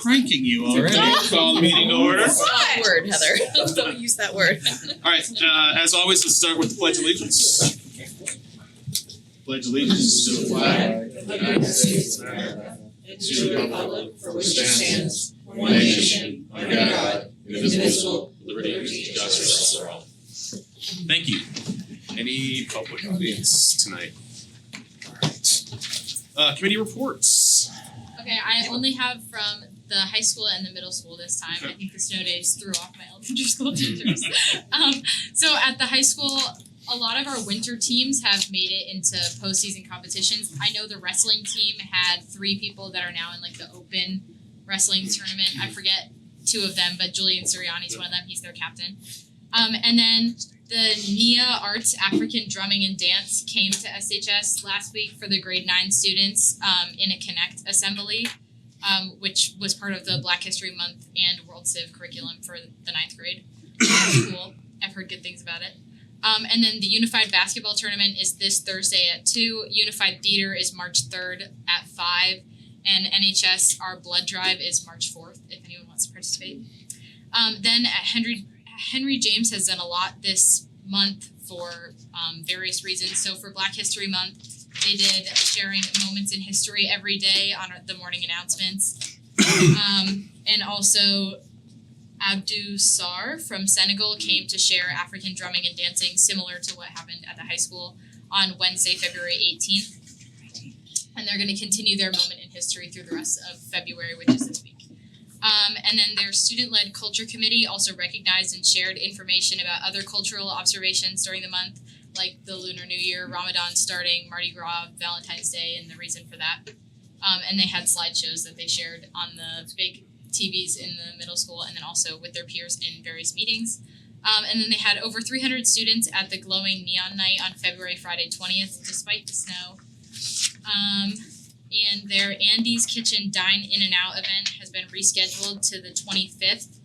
pranking you already. Call the meeting to order. That's not a word, Heather. Don't use that word. All right, as always, let's start with the Pledge of Allegiance. Pledge allegiance to the flag of the United States of America, and to the republic for which it stands, one nation, under God, indivisible, with liberty and justice for all. Thank you. Any public audience tonight? All right. Committee reports. Okay, I only have from the high school and the middle school this time. I think the snow days threw off my elementary school teachers. So at the high school, a lot of our winter teams have made it into postseason competitions. I know the wrestling team had 3 people that are now in like the open wrestling tournament. I forget 2 of them, but Julian Sirianni's one of them. He's their captain. And then the NIA Arts African Drumming and Dance came to SHS last week for the grade 9 students in a Connect assembly, which was part of the Black History Month and World Civ curriculum for the 9th grade. Cool. I've heard good things about it. And then the Unified Basketball Tournament is this Thursday at 2. Unified Theater is March 3rd at 5. And NHS, our blood drive, is March 4th, if anyone wants to participate. Then at Henry James has done a lot this month for various reasons. So for Black History Month, they did sharing moments in history every day on the morning announcements. And also Abdou Sar from Senegal came to share African drumming and dancing similar to what happened at the high school on Wednesday, February 18th. And they're going to continue their moment in history through the rest of February, which is this week. And then their student-led culture committee also recognized and shared information about other cultural observations during the month, like the Lunar New Year, Ramadan starting, Mardi Gras, Valentine's Day, and the reason for that. And they had slideshows that they shared on the big TVs in the middle school and then also with their peers in various meetings. And then they had over 300 students at the Glowing Neon Night on Friday 20th, despite the snow. And their Andy's Kitchen Dine In and Out event has been rescheduled to the 25th,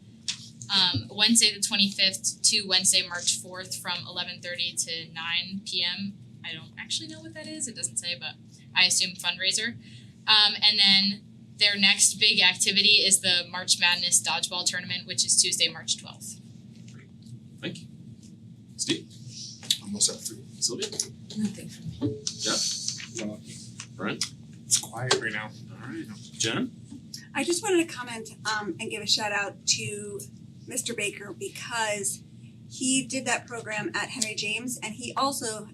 Wednesday the 25th to Wednesday, March 4th from 11:30 to 9 p.m. I don't actually know what that is. It doesn't say, but I assume fundraiser. And then their next big activity is the March Madness Dodgeball Tournament, which is Tuesday, March 12th. Thank you. Steve? Almost at 3. Sylvia? Nothing from me. Jeff? Brian? It's quiet right now. All right. Jen? I just wanted to comment and give a shout out to Mr. Baker because he did that program at Henry James and he also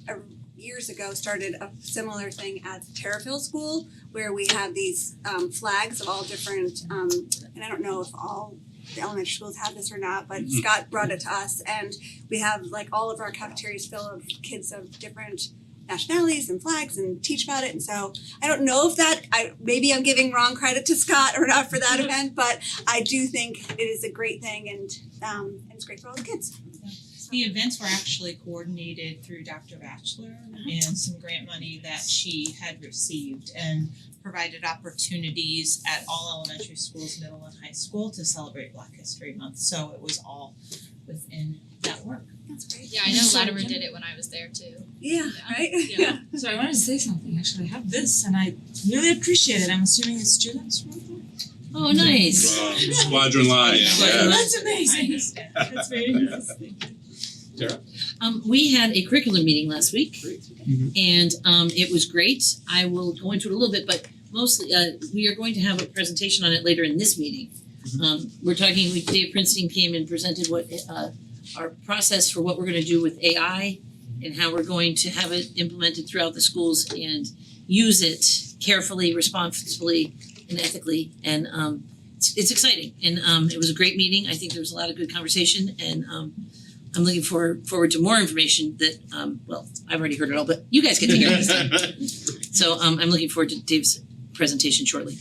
years ago started a similar thing at Terrafil School where we have these flags of all different and I don't know if all the elementary schools have this or not, but Scott brought it to us and we have like all of our cafeterias full of kids of different nationalities and flags and teach about it. And so I don't know if maybe I'm giving wrong credit to Scott or not for that event, but I do think it is a great thing and it's great for all the kids. The events were actually coordinated through Dr. Batchelor and some grant money that she had received and provided opportunities at all elementary schools, middle and high school to celebrate Black History Month. So it was all within that work. That's great. Yeah, I know Latimer did it when I was there too. Yeah, right? Yeah. So I wanted to say something. Actually, I have this, and I really appreciate it. I'm assuming the students wrote it. Oh, nice. Squadron Line. Yeah. That's amazing. That's very interesting. Tara? We had a curriculum meeting last week, Great. and it was great. I will go into it a little bit, but mostly we are going to have a presentation on it later in this meeting. Dave Princeton came and presented what our process for what we're going to do with AI and how we're going to have it implemented throughout the schools and use it carefully, responsibly, and ethically. And it's exciting. And it was a great meeting. I think there was a lot of good conversation, and I'm looking forward to more information that, I've already heard it all, but you guys get to hear it this time. So I'm looking forward to Dave's presentation shortly.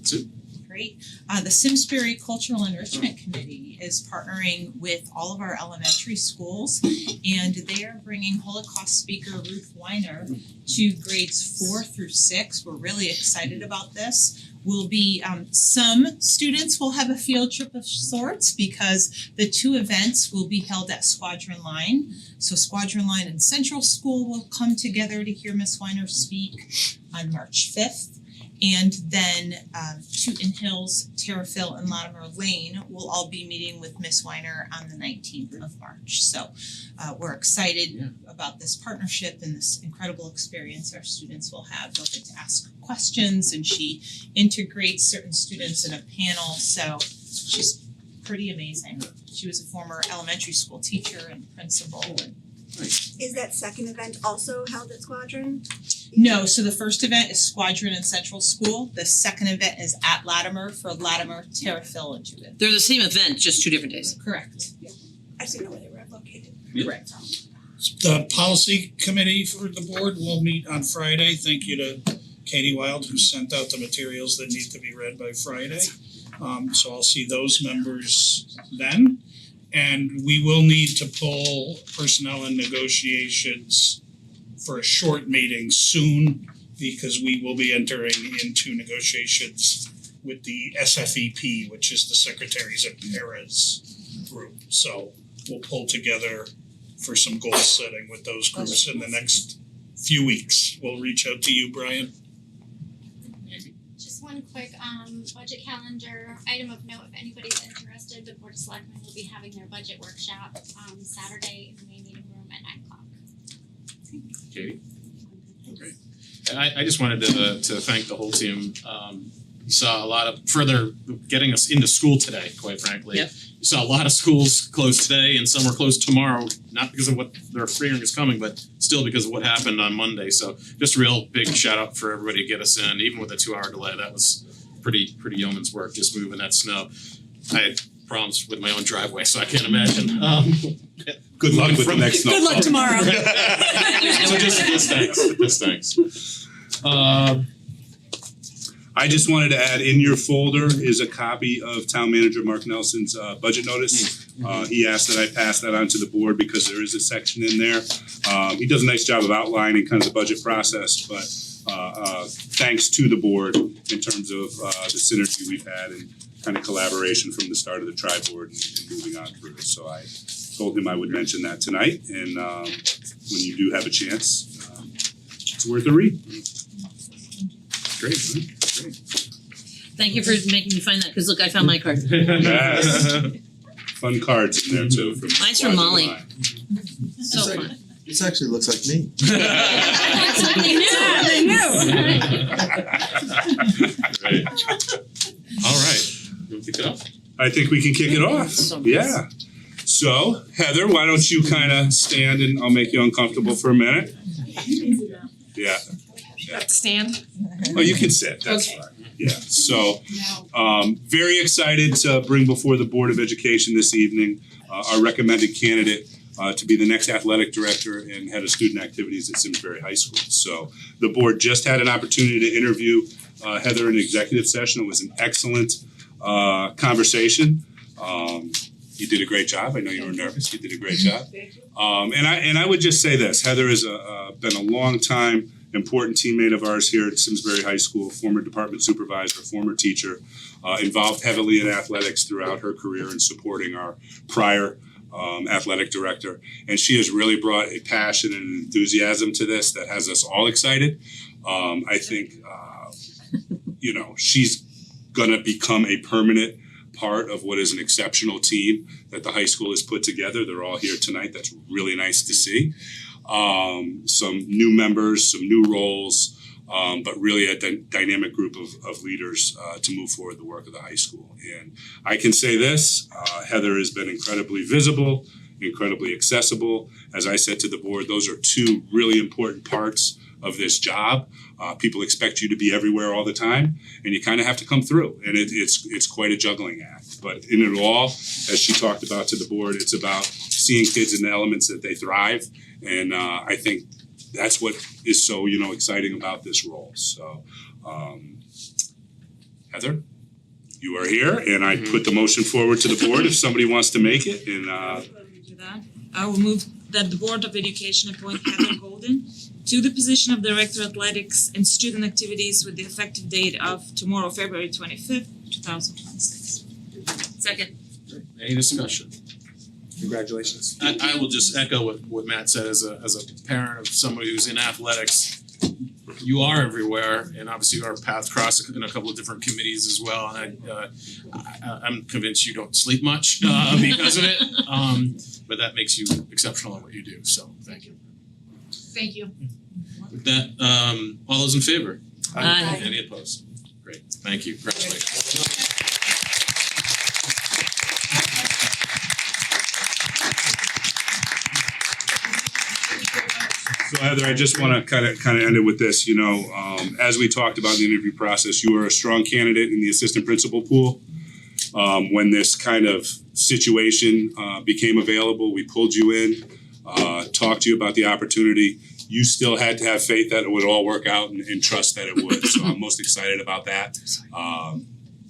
Sue? Great. The Simsbury Cultural Enrichment Committee is partnering with all of our elementary schools, and they are bringing Holocaust speaker Ruth Weiner to grades 4 through 6. We're really excited about this. Will be some students will have a field trip of sorts because the 2 events will be held at Squadron Line. So Squadron Line and Central School will come together to hear Miss Weiner speak on March 5th. And then Tooten Hills, Terriffill, and Latimer Lane will all be meeting with Miss Weiner on the 19th of March. So we're excited about this partnership and this incredible experience our students will have. They'll get to ask questions, and she integrates certain students in a panel, so she's pretty amazing. She was a former elementary school teacher and principal. And Is that second event also held at Squadron? no, so the first event is Squadron and Central School. The second event is at Latimer for Latimer, Terriffill, and Tooten. They're the same event, just 2 different days. Correct. I just didn't know where they were located. Correct. The policy committee for the board will meet on Friday. Thank you to Katie Wild who sent out the materials that need to be read by Friday. So I'll see those members then. And we will need to pull personnel and negotiations for a short meeting soon because we will be entering into negotiations with the SFEP, which is the Secretaries of Paras group. So we'll pull together for some goal setting with those groups in the next few weeks. We'll reach out to you, Brian. Just one quick budget calendar item of note, if anybody's interested, the Board of Selectmen will be having their budget workshop Saturday in the main meeting room at 9:00. Katie? Great. I just wanted to thank the whole team. You saw a lot of further getting us into school today, quite frankly. Yep. You saw a lot of schools closed today and some were closed tomorrow, not because of what they're fearing is coming, but still because of what happened on Monday. So just a real big shout out for everybody to get us in, even with a 2-hour delay. That was pretty yeoman's work, just moving that snow. I had problems with my own driveway, so I can't imagine. Good luck with the next snowfall. Good luck tomorrow. So just thanks. I just wanted to add, in your folder is a copy of Town Manager Mark Nelson's budget notice. He asked that I pass that on to the board because there is a section in there. He does a nice job of outlining kind of the budget process, but thanks to the board in terms of the synergy we've had and kind of collaboration from the start of the tri-board and moving on through. So I told him I would mention that tonight, and when you do have a chance, it's worth a read. Great. Thank you for making me find that, because look, I found my card. Yes. Fun cards in there too. Mine's from Molly. Line. So fun. This actually looks like me. That's what they knew. They knew. Great. All right. We'll kick it off. I think we can kick it off. So nice. Yeah. So Heather, why don't you kind of stand and I'll make you uncomfortable for a minute. Yeah. You have to stand. Oh, you can sit. That's fine. Yeah. So, very excited to bring before the Board of Education this evening our recommended candidate to be the next athletic director and head of student activities at Simsbury High School. So, the board just had an opportunity to interview Heather in an executive session. It was an excellent conversation. You did a great job. I know you were nervous. You did a great job. And I would just say this: Heather has been a long time important teammate of ours here at Simsbury High School, former department supervisor, former teacher, involved heavily in athletics throughout her career and supporting our prior athletic director. And she has really brought a passion and an enthusiasm to this that has us all excited. I think, she's gonna become a permanent part of what is an exceptional team that the high school has put together. They're all here tonight. That's really nice to see. Some new members, some new roles, but really a dynamic group of leaders to move forward the work of the high school. And I can say this, Heather has been incredibly visible, incredibly accessible. As I said to the board, those are 2 really important parts of this job. People expect you to be everywhere all the time, and you kind of have to come through. And it's quite a juggling act. But in it all, as she talked about to the board, it's about seeing kids in the elements that they thrive. And I think that's what is so, exciting about this role. So, Heather, you are here, and I put the motion forward to the board if somebody wants to make it. And Do that. I will move that the Board of Education appoint Heather Golden to the position of Director Athletics and Student Activities with the effective date of tomorrow, February 25th, 2026. Second. Any discussion? congratulations. I will just echo what Matt said as a parent of somebody who's in athletics. you are everywhere, and obviously our paths cross in a couple of different committees as well. And I'm convinced you don't sleep much because of it, but that makes you exceptional in what you do. So thank you. Thank you. With that, all those in favor? Aye. Any opposed? Great, thank you. Congratulations. So Heather, I just wanna kind of end it with this, as we talked about in the interview process, you were a strong candidate in the assistant principal pool. When this kind of situation became available, we pulled you in, talked to you about the opportunity. You still had to have faith that it would all work out and trust that it would, so I'm most excited about that.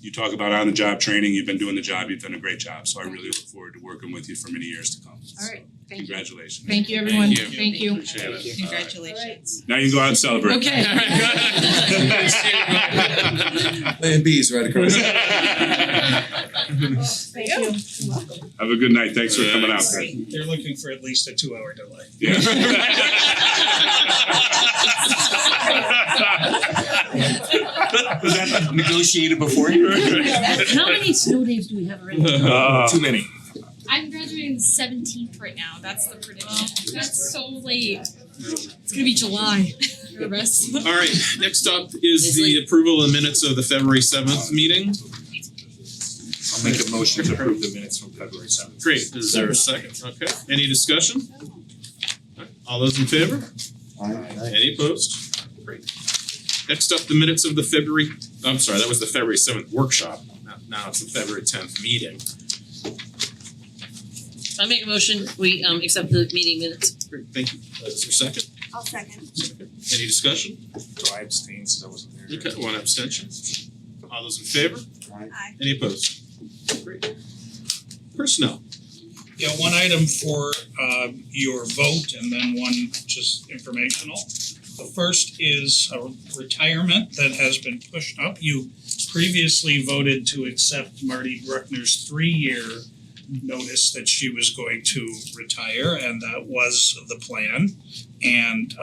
You talk about on-the-job training, you've been doing the job, you've done a great job, so I really look forward to working with you for many years to come. All right, thank you. Congratulations. Thank you, everyone. Thank you. Thank you. Appreciate it. Congratulations. Now you can go out and celebrate. Okay. Plan B is right across. Thank you. Have a good night, thanks for coming out. They're looking for at least a 2-hour delay. Yeah. Was that negotiated beforehand? How many snow days do we have already? Too many. I'm graduating the 17th right now. That's the prediction. That's so late. It's gonna be July. The rest. All right, next up is the approval of minutes of the February 7th meeting. I'll make a motion to approve the minutes from February 7th. Great, is there a second? Okay, any discussion? All those in favor? Any opposed? Great. Next up, the minutes of the that was the February 7th workshop. Now it's the February 10th meeting. I make a motion, we accept the meeting minutes. Great, thank you. Is there a second? I'll second. Any discussion? So I abstained since I wasn't there. Okay, one abstention. All those in favor? Aye. Any opposed? Great. Personnel. Yeah, one item for your vote and then one just informational. The first is a retirement that has been pushed up. You previously voted to accept Marty Bruckner's 3-year notice that she was going to retire, and that was the plan. And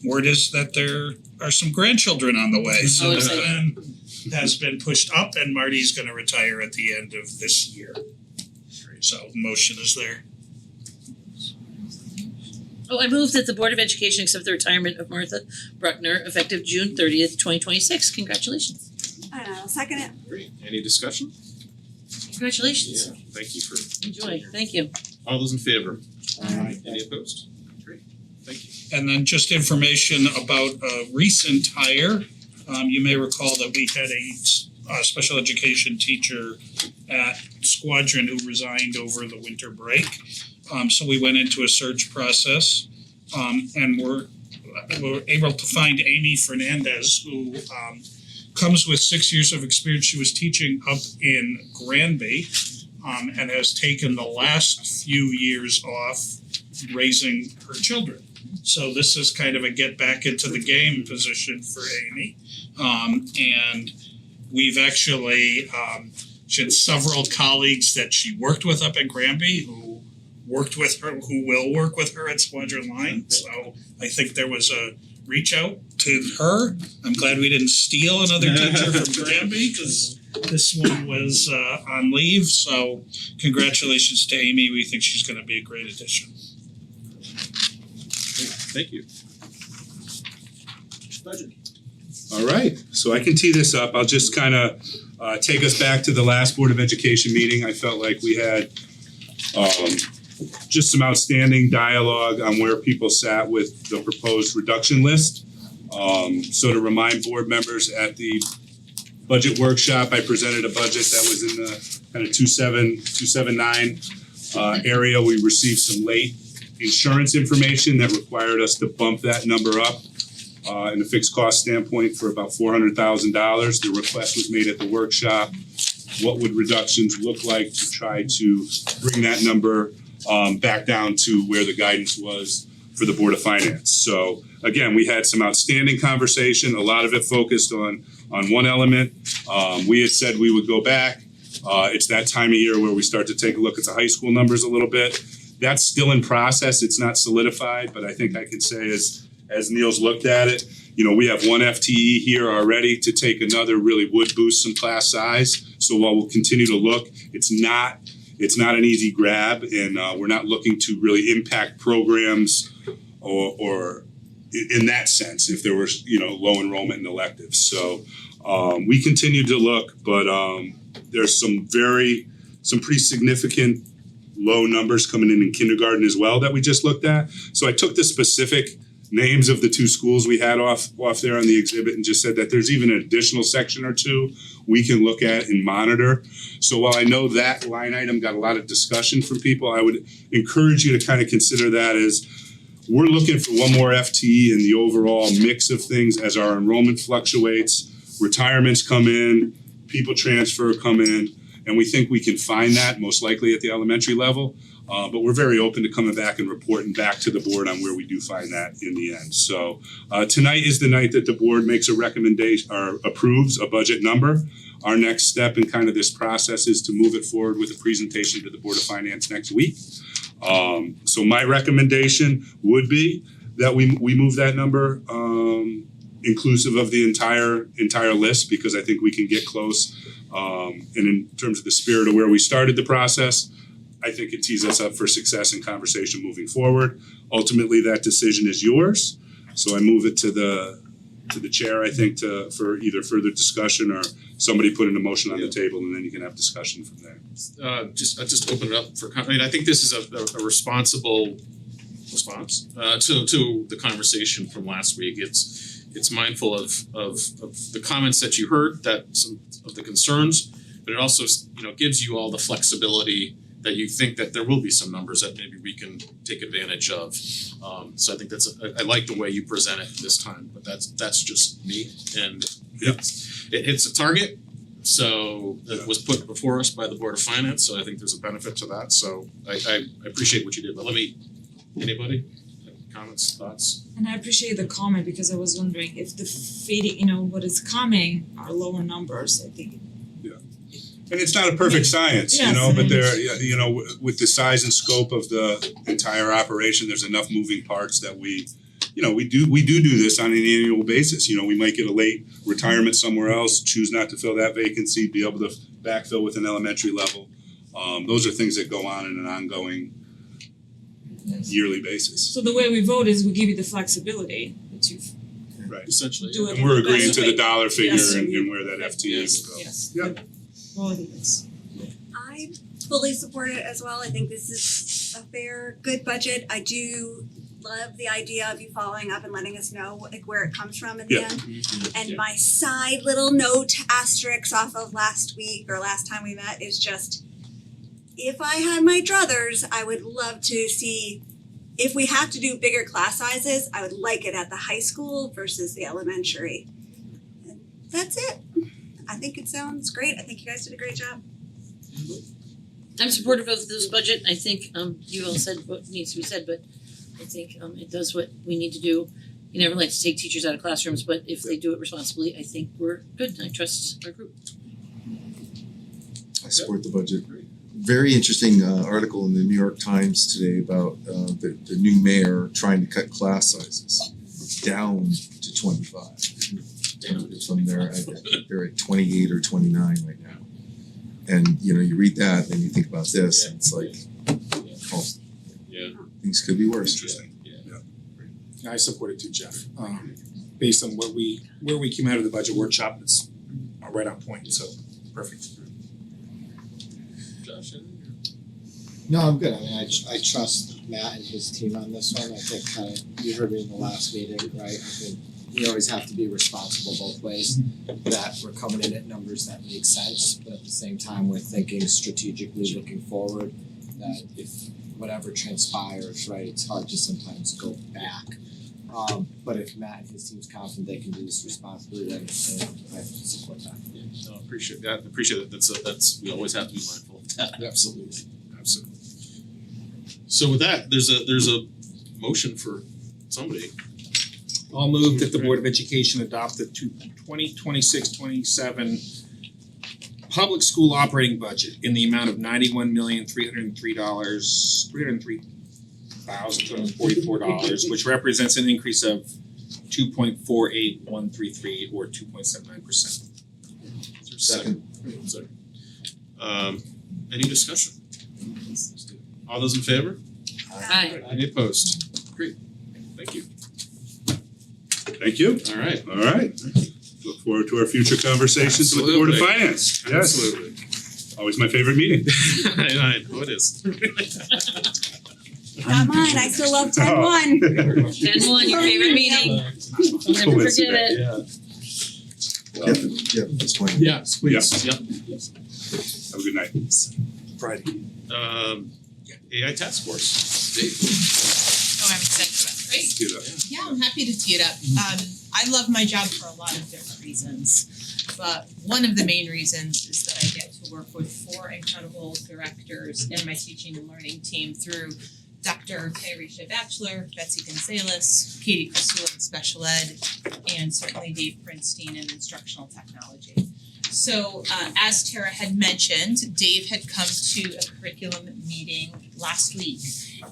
word is that there are some grandchildren on the way, so the plan has been pushed up and Marty's gonna retire at the end of this year. So the motion is there. Oh, I move that the Board of Education accept the retirement of Martha Bruckner effective June 30th, 2026. Congratulations. And I'll second it. Great. Any discussion? Congratulations. Yeah, thank you for. Enjoy. Thank you. All those in favor? Any opposed? Great, thank you. And then just information about a recent hire. You may recall that we had a special education teacher at Squadron who resigned over the winter break. So we went into a search process, and we're able to find Amy Fernandez, who comes with 6 years of experience. She was teaching up in Granby, and has taken the last few years off raising her children. So this is kind of a get back into the game position for Amy. And we've actually, she had several colleagues that she worked with up at Granby who worked with her, who will work with her at Squadron Line. So I think there was a reach out to her. I'm glad we didn't steal another teacher from Granby because this one was on leave. So congratulations to Amy. We think she's gonna be a great addition. Thank you. Budget. All right, so I can tee this up. I'll just kind of take us back to the last Board of Education meeting. I felt like we had just some outstanding dialogue on where people sat with the proposed reduction list. So to remind board members, at the budget workshop, I presented a budget that was in the kind of 279 area. We received some late insurance information that required us to bump that number up in a fixed cost standpoint for about $400,000. The request was made at the workshop. What would reductions look like to try to bring that number back down to where the guidance was for the Board of Finance? So again, we had some outstanding conversation, a lot of it focused on one element. We had said we would go back. It's that time of year where we start to take a look at the high school numbers a little bit. That's still in process, it's not solidified, but I think I could say as Neil's looked at it, we have one FTE here already. To take another really would boost some class size. So while we'll continue to look, it's not an easy grab, and we're not looking to really impact programs or in that sense if there was low enrollment in electives. So we continue to look, but there's some pretty significant low numbers coming in kindergarten as well that we just looked at. So I took the specific names of the two schools we had off there on the exhibit and just said that there's even an additional section or two we can look at and monitor. So while I know that line item got a lot of discussion from people, I would encourage you to kind of consider that as we're looking for one more FTE in the overall mix of things as our enrollment fluctuates, retirements come in, people transfer come in, and we think we can find that most likely at the elementary level. But we're very open to coming back and reporting back to the board on where we do find that in the end. So tonight is the night that the board makes a recommendation or approves a budget number. Our next step in kind of this process is to move it forward with a presentation to the Board of Finance next week. So my recommendation would be that we move that number inclusive of the entire list, because I think we can get close. And in terms of the spirit of where we started the process, I think it tees us up for success and conversation moving forward. Ultimately, that decision is yours. So I move it to the chair, I think, for either further discussion or somebody putting a motion on the table, and then you can have discussion from there. I just open it up for I think this is a responsible response to the conversation from last week. It's mindful of the comments that you heard, that some of the concerns, but it also gives you all the flexibility that you think that there will be some numbers that maybe we can take advantage of. So I think I like the way you present it this time, but that's just me. And it hits a target. So it was put before us by the Board of Finance, so I think there's a benefit to that. So I appreciate what you did, but anybody? Comments, thoughts? And I appreciate the comment because I was wondering if the feeding, what is coming are lower numbers, I think. And it's not a perfect science, Yes, but with the size and scope of the entire operation, there's enough moving parts that we do this on an annual basis. We might get a late retirement somewhere else, choose not to fill that vacancy, be able to backfill with an elementary level. Those are things that go on in an ongoing yearly basis. So the way we vote is we give you the flexibility to Right. Essentially. do it. And we're in the best agreeing to way. the dollar figure Yes. and where that FTE Yes, will go. yes. Yep. Quality is. I fully support it as well. I think this is a fair, good budget. I do love the idea of you following up and letting us know where it comes from in the Yeah. end. And my side little note asterisk off of last week or last time we met is just, if I had my druthers, I would love to see, if we have to do bigger class sizes, I would like it at the high school versus the elementary. And that's it. I think it sounds great. I think you guys did a great job. I'm supportive of this budget. I think you all said what needs to be said, but I think it does what we need to do. You never like to take teachers out of classrooms, but if they do it responsibly, I think we're good. I trust our group. I support the budget. Very interesting article in the New York Times today about the new mayor trying to cut class sizes down to 25. From they're at 28 or 29 right now. And you read that and you think about this and it's like, oh, things could be worse. Interesting. I support it too, Jeff. Based on where we came out of the budget workshop, it's right on point, so perfect. Josh, No, I'm good. I mean, I trust Matt and his team on this one. I think you heard me in the last meeting, right? I think we always have to be responsible both ways, that we're coming in at numbers that make sense, but at the same time, we're thinking strategically looking forward, that if whatever transpires, right, it's hard to sometimes go back. But if Matt and his team's confident they can do this responsibly, then I support that. No, appreciate that. Appreciate that. That's we always have to be mindful of that. Absolutely. So with that, there's a motion for somebody. I'll move that the Board of Education adopt the 2026-27 public school operating budget in the amount of $91,303,244, which represents an increase of 2.48133 or 2.79%. Second. Sorry. Any discussion? All those in favor? Aye. Any opposed? Great, thank you. Thank you. All right. All right. Look forward to our future conversations with the Board of Absolutely. Finance. Yes. Absolutely. Always my favorite meeting. I know it is. Not mine, I still love 10-1. 10-1, your favorite meeting. Never forget it. Yeah, that's fine. Yes, please. Yep. Have a good night. Friday. AI task force. Dave. Oh, I'm excited about it. Great. Do that. Yeah, I'm happy to tee it up. I love my job for a lot of different reasons, but one of the main reasons is that I get to work with 4 incredible directors in my teaching and learning team through Dr. Kairisha Batchelor, Betsy Gonzalez, Katie Crisula in special ed, and certainly Dave Prinstein in instructional technology. So as Tara had mentioned, Dave had come to a curriculum meeting last week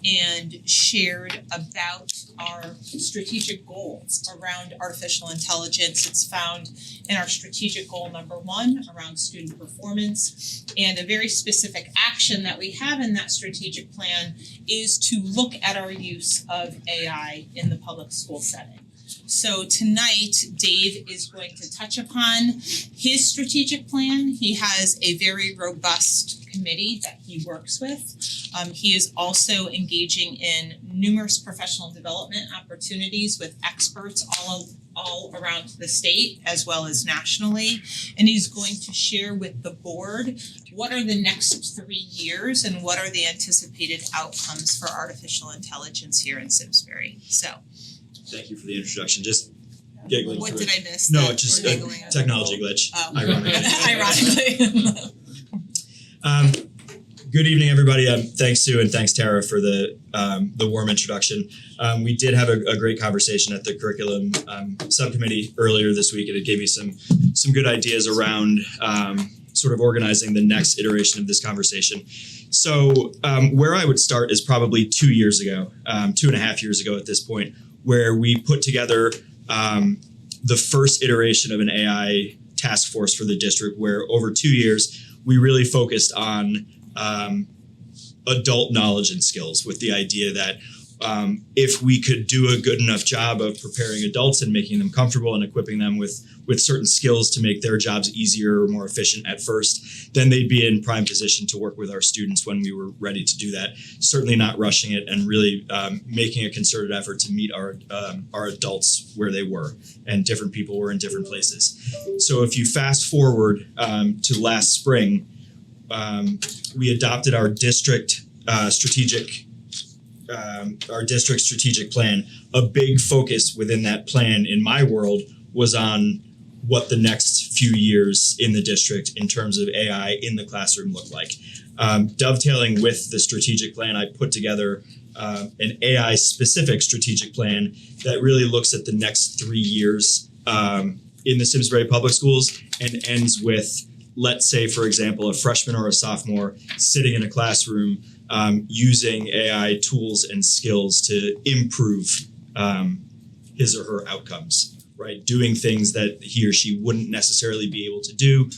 and shared about our strategic goals around artificial intelligence. It's found in our strategic goal number 1 around student performance. And a very specific action that we have in that strategic plan is to look at our use of AI in the public school setting. So tonight, Dave is going to touch upon his strategic plan. He has a very robust committee that he works with. He is also engaging in numerous professional development opportunities with experts all around the state as well as nationally. And he's going to share with the board what are the next 3 years and what are the anticipated outcomes for artificial intelligence here in Simsbury. So Thank you for the introduction. Just giggling what through did it. I miss? No, that just we're a giggling at? technology glitch. Oh. Ironically. Ironically. Good evening, everybody. Thanks Sue and thanks Tara for the warm introduction. We did have a great conversation at the curriculum subcommittee earlier this week, and it gave me some good ideas around sort of organizing the next iteration of this conversation. So where I would start is probably 2 years ago, 2.5 years ago at this point, where we put together the first iteration of an AI task force for the district, where over 2 years we really focused on adult knowledge and skills, with the idea that if we could do a good enough job of preparing adults and making them comfortable and equipping them with certain skills to make their jobs easier or more efficient at first, then they'd be in prime position to work with our students when we were ready to do that. Certainly not rushing it, and really making a concerted effort to meet our adults where they were, and different people were in different places. So if you fast forward to last spring, we adopted our district strategic plan. A big focus within that plan in my world was on what the next few years in the district in terms of AI in the classroom look like. Dovetailing with the strategic plan, I put together an AI specific strategic plan that really looks at the next 3 years in the Simsbury Public Schools and ends with, let's say, for example, a freshman or a sophomore sitting in a classroom using AI tools and skills to improve his or her outcomes, right? Doing things that he or she wouldn't necessarily be able to do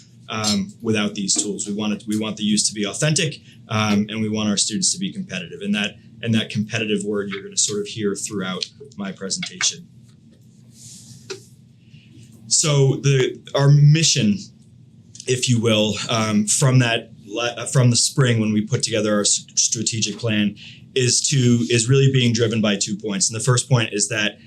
without these tools. We want the use to be authentic, and we want our students to be competitive. And that competitive word you're going to sort of hear throughout my presentation. So our mission, if you will, from the spring when we put together our strategic plan, is really being driven by 2 points. And the first point is that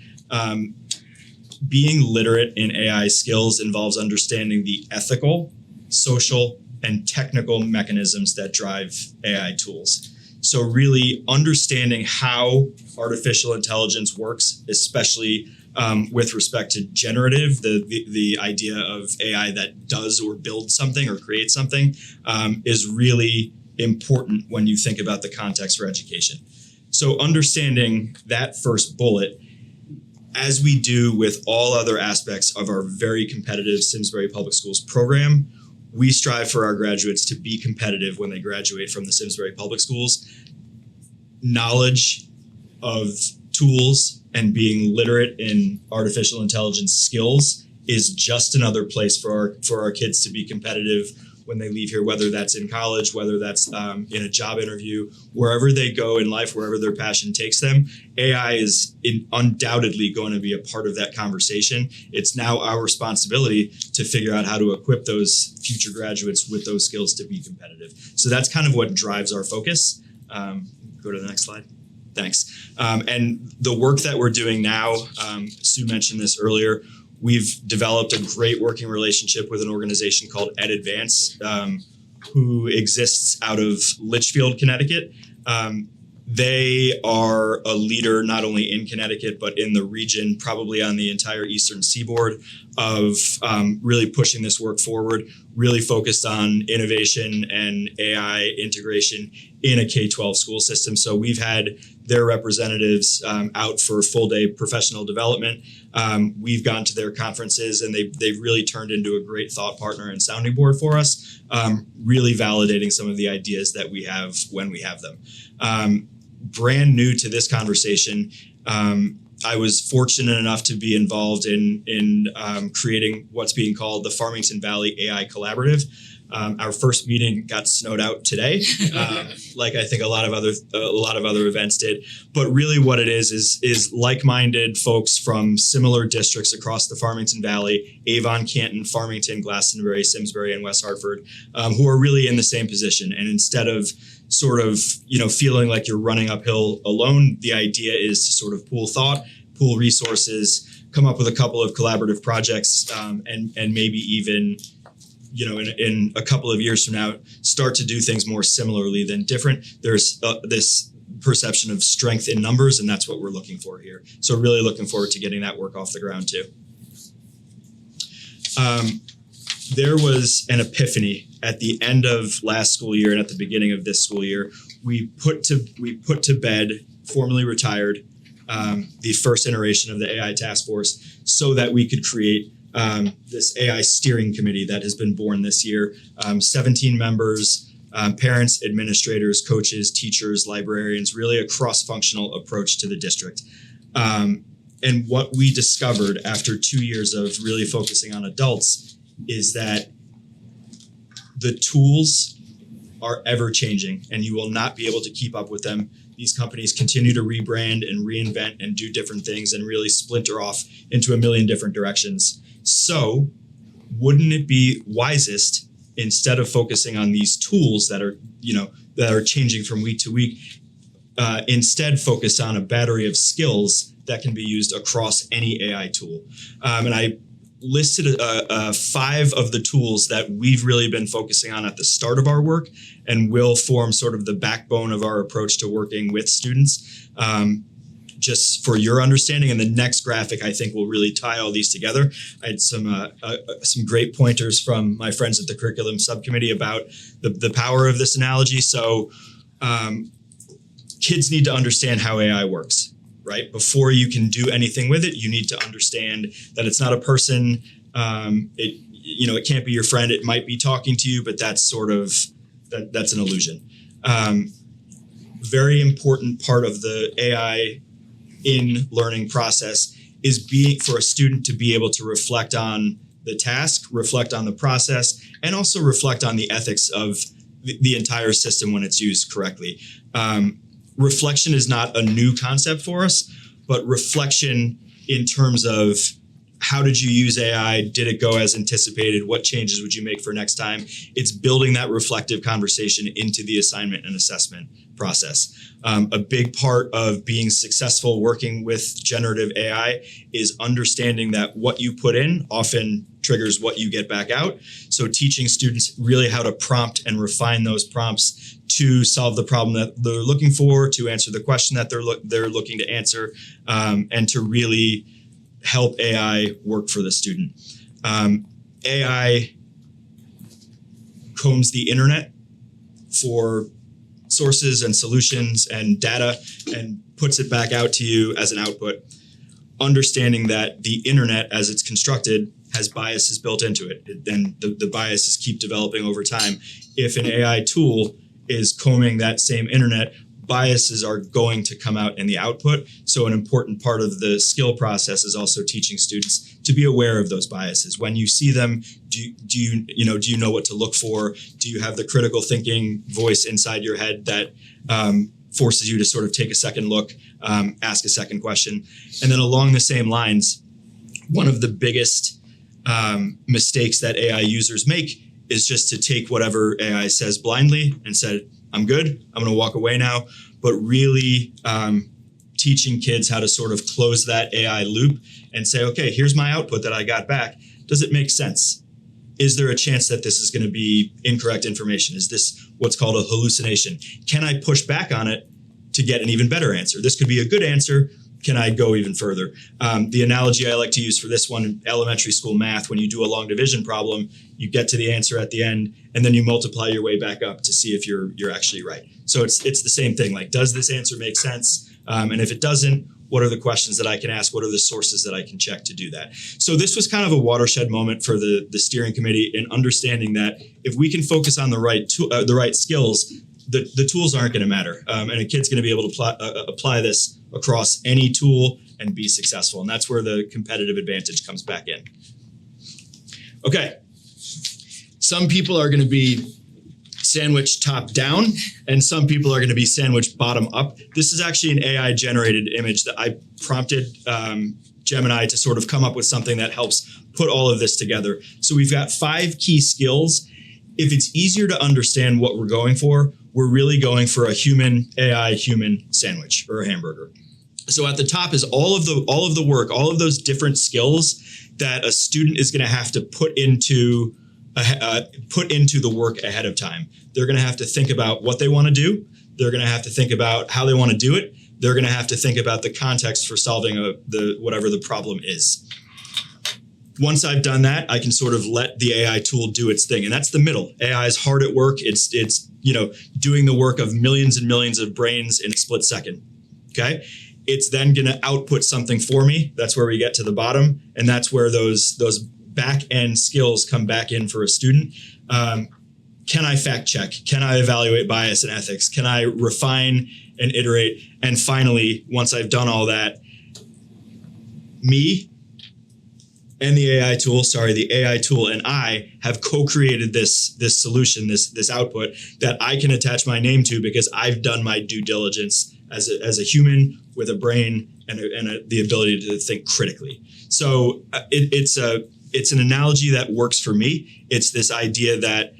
being literate in AI skills involves understanding the ethical, social, and technical mechanisms that drive AI tools. So really understanding how artificial intelligence works, especially with respect to generative, the idea of AI that does or builds something or creates something, is really important when you think about the context for education. So understanding that first bullet, as we do with all other aspects of our very competitive Simsbury Public Schools program, we strive for our graduates to be competitive when they graduate from the Simsbury Public Schools. Knowledge of tools and being literate in artificial intelligence skills is just another place for our kids to be competitive when they leave here, whether that's in college, whether that's in a job interview, wherever they go in life, wherever their passion takes them. AI is undoubtedly going to be a part of that conversation. It's now our responsibility to figure out how to equip those future graduates with those skills to be competitive. So that's kind of what drives our focus. Go to the next slide. Thanks. And the work that we're doing now, Sue mentioned this earlier, we've developed a great working relationship with an organization called EdAdvance, who exists out of Litchfield, Connecticut. They are a leader not only in Connecticut, but in the region, probably on the entire eastern seaboard, of really pushing this work forward, really focused on innovation and AI integration in a K-12 school system. So we've had their representatives out for full day professional development. We've gone to their conferences, and they've really turned into a great thought partner and sounding board for us, really validating some of the ideas that we have when we have them. Brand new to this conversation, I was fortunate enough to be involved in creating what's being called the Farmington Valley AI Collaborative. Our first meeting got snowed out today, like I think a lot of other events did. But really, what it is like-minded folks from similar districts across the Farmington Valley: Avon, Canton, Farmington, Glastonbury, Simsbury, and West Hartford, who are really in the same position. And instead of sort of feeling like you're running uphill alone, the idea is to sort of pool thought, pool resources, come up with a couple of collaborative projects, and maybe even in a couple of years from now, start to do things more similarly than different. There's this perception of strength in numbers, and that's what we're looking for here. So really looking forward to getting that work off the ground too. There was an epiphany at the end of last school year and at the beginning of this school year. We put to bed, formally retired, the first iteration of the AI task force so that we could create this AI steering committee that has been born this year. 17 members, parents, administrators, coaches, teachers, librarians, really a cross-functional approach to the district. And what we discovered after 2 years of really focusing on adults is that the tools are ever changing, and you will not be able to keep up with them. These companies continue to rebrand and reinvent and do different things and really splinter off into a million different directions. So wouldn't it be wisest, instead of focusing on these tools that are changing from week to week, instead focus on a battery of skills that can be used across any AI tool? And I listed 5 of the tools that we've really been focusing on at the start of our work and will form sort of the backbone of our approach to working with students. Just for your understanding, and the next graphic I think will really tie all these together. I had some great pointers from my friends at the curriculum subcommittee about the power of this analogy. So kids need to understand how AI works, right? Before you can do anything with it, you need to understand that it's not a person. It can't be your friend. It might be talking to you, but that's that's an illusion. Very important part of the AI in learning process is for a student to be able to reflect on the task, reflect on the process, and also reflect on the ethics of the entire system when it's used correctly. Reflection is not a new concept for us, but reflection in terms of how did you use AI? Did it go as anticipated? What changes would you make for next time? It's building that reflective conversation into the assignment and assessment process. A big part of being successful working with generative AI is understanding that what you put in often triggers what you get back out. So teaching students really how to prompt and refine those prompts to solve the problem that they're looking for, to answer the question that they're looking to answer, and to really help AI work for the student. AI combs the internet for sources and solutions and data and puts it back out to you as an output, understanding that the internet as it's constructed has biases built into it. Then the biases keep developing over time. If an AI tool is combing that same internet biases are going to come out in the output. So an important part of the skill process is also teaching students to be aware of those biases. When you see them, do you know what to look for? Do you have the critical thinking voice inside your head that forces you to sort of take a second look, ask a second question? And then along the same lines, one of the biggest mistakes that AI users make is just to take whatever AI says blindly and said, I'm good, I'm gonna walk away now. But really teaching kids how to sort of close that AI loop and say, okay, here's my output that I got back. Does it make sense? Is there a chance that this is gonna be incorrect information? Is this what's called a hallucination? Can I push back on it to get an even better answer? This could be a good answer. Can I go even further? The analogy I like to use for this one, elementary school math, when you do a long division problem, you get to the answer at the end, and then you multiply your way back up to see if you're actually right. So it's the same thing. Like, does this answer make sense? And if it doesn't, what are the questions that I can ask? What are the sources that I can check to do that? So this was kind of a watershed moment for the steering committee in understanding that if we can focus on the right skills, the tools aren't going to matter, and a kid's going to be able to apply this across any tool and be successful. And that's where the competitive advantage comes back in. Okay. Some people are going to be sandwiched top down, and some people are going to be sandwiched bottom up. This is actually an AI generated image that I prompted Gemini to sort of come up with something that helps put all of this together. So we've got 5 key skills. If it's easier to understand what we're going for, we're really going for a human AI human sandwich or a hamburger. So at the top is all of the work, all of those different skills that a student is going to have to put into the work ahead of time. They're going to have to think about what they want to do. They're going to have to think about how they want to do it. They're going to have to think about the context for solving whatever the problem is. Once I've done that, I can sort of let the AI tool do its thing. And that's the middle. AI is hard at work. It's doing the work of millions and millions of brains in a split second. Okay? It's then going to output something for me. That's where we get to the bottom. And that's where those back end skills come back in for a student. Can I fact check? Can I evaluate bias and ethics? Can I refine and iterate? And finally, once I've done all that, me and the AI tool and I have co-created this solution, this output that I can attach my name to because I've done my due diligence as a human with a brain and the ability to think critically. So it's an analogy that works for me. It's this idea that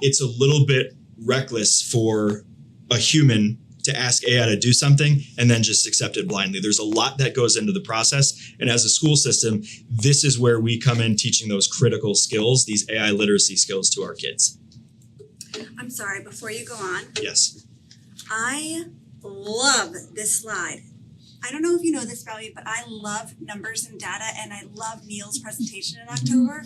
it's a little bit reckless for a human to ask AI to do something and then just accept it blindly. There's a lot that goes into the process. And as a school system, this is where we come in teaching those critical skills, these AI literacy skills to our kids. I'm sorry, before you go on, Yes. I love this slide. I don't know if you know this about me, but I love numbers and data, and I love Neil's presentation in October.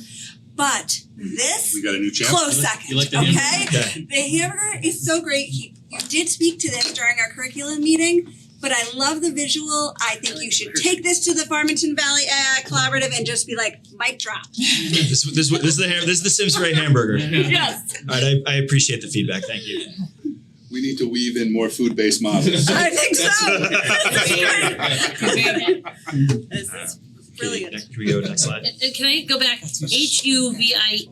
But this, We got a new champ. close second, You like the okay? Okay. The hamburger is so great. You did speak to this during our curriculum meeting, but I love the visual. I think you should take this to the Farmington Valley AI Collaborative and just be like, mic drop. This is the Simsbury hamburger. Yes. All right, I appreciate the feedback. Thank you. We need to weave in more food-based models. I think so. This is brilliant. Can we go next slide? Can I go back? HUVEIW,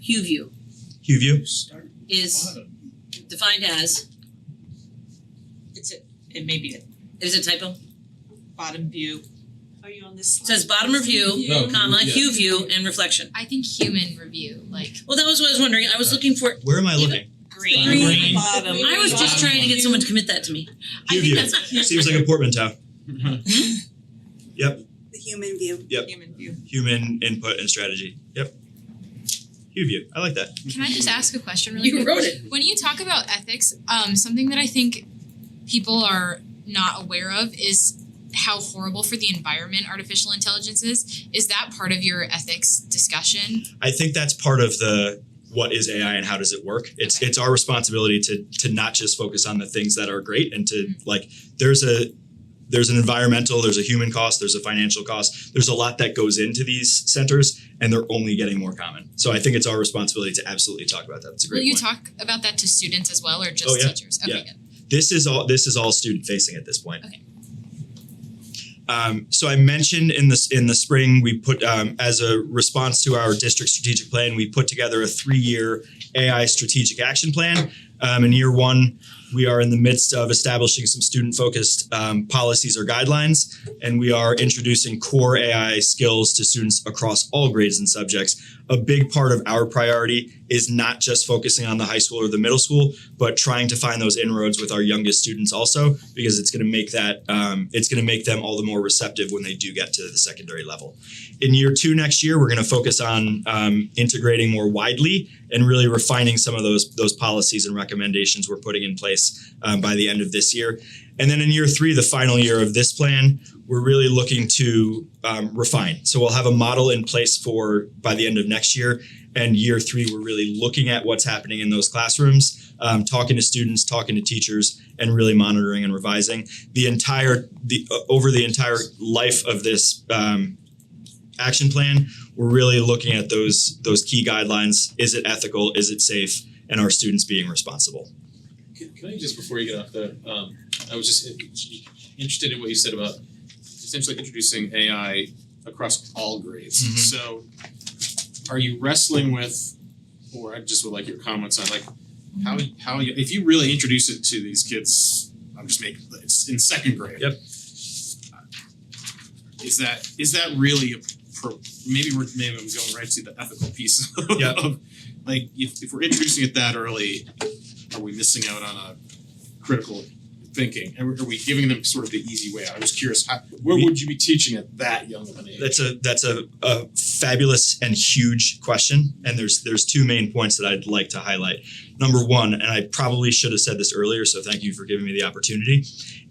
HUView HuView. is defined as, It may be a is it a typo? bottom view. Are you on this It says bottom review, No, comma, yeah. HUView, and reflection. I think human review, like Well, that was what I was wondering. I was looking for, Where am I looking? Green bottom. I was just trying to get someone to commit that to me. I think HuView. that's Seems like a portmanteau. The human view. human view. Human input and strategy. Yep. HuView. I like that. Can I just ask a question really You quick? wrote it. When you talk about ethics, something that I think people are not aware of is how horrible for the environment artificial intelligence is. Is that part of your ethics discussion? I think that's part of the what is AI and how does it work. It's our responsibility to not just focus on the things that are great and to like there's there's an environmental, there's a human cost, there's a financial cost. There's a lot that goes into these centers, and they're only getting more common. So I think it's our responsibility to absolutely talk about that. That's a great Will you point. talk about that to students as well or just Oh, yeah. teachers? Okay, Yeah. good. This is all student facing at this point. Okay. So I mentioned in the spring, we put as a response to our district strategic plan, we put together a 3-year AI strategic action plan. In year 1, we are in the midst of establishing some student-focused policies or guidelines, and we are introducing core AI skills to students across all grades and subjects. A big part of our priority is not just focusing on the high school or the middle school, but trying to find those inroads with our youngest students also, because it's going to make them all the more receptive when they do get to the secondary level. In year 2 next year, we're going to focus on integrating more widely and really refining some of those policies and recommendations we're putting in place by the end of this year. And then in year 3, the final year of this plan, we're really looking to refine. So we'll have a model in place by the end of next year. And year 3, we're really looking at what's happening in those classrooms, talking to students, talking to teachers, and really monitoring and revising. Over the entire life of this action plan, we're really looking at those key guidelines. Is it ethical? Is it safe? And are students being responsible? Can I just, before you get off the, I was just interested in what you said about essentially introducing AI across all grades. Mhm. So are you wrestling with, or I just would like your comments on like how you, if you really introduce it to these kids, it's in 2nd grade. Yep. Is that really maybe I'm going right to the ethical piece Yeah. of like if we're introducing it that early, are we missing out on a critical thinking? And are we giving them sort of the easy way out? I was curious, where would you be teaching at that young of an age? That's a fabulous and huge question, and there's 2 main points that I'd like to highlight. Number 1, and I probably should have said this earlier, so thank you for giving me the opportunity.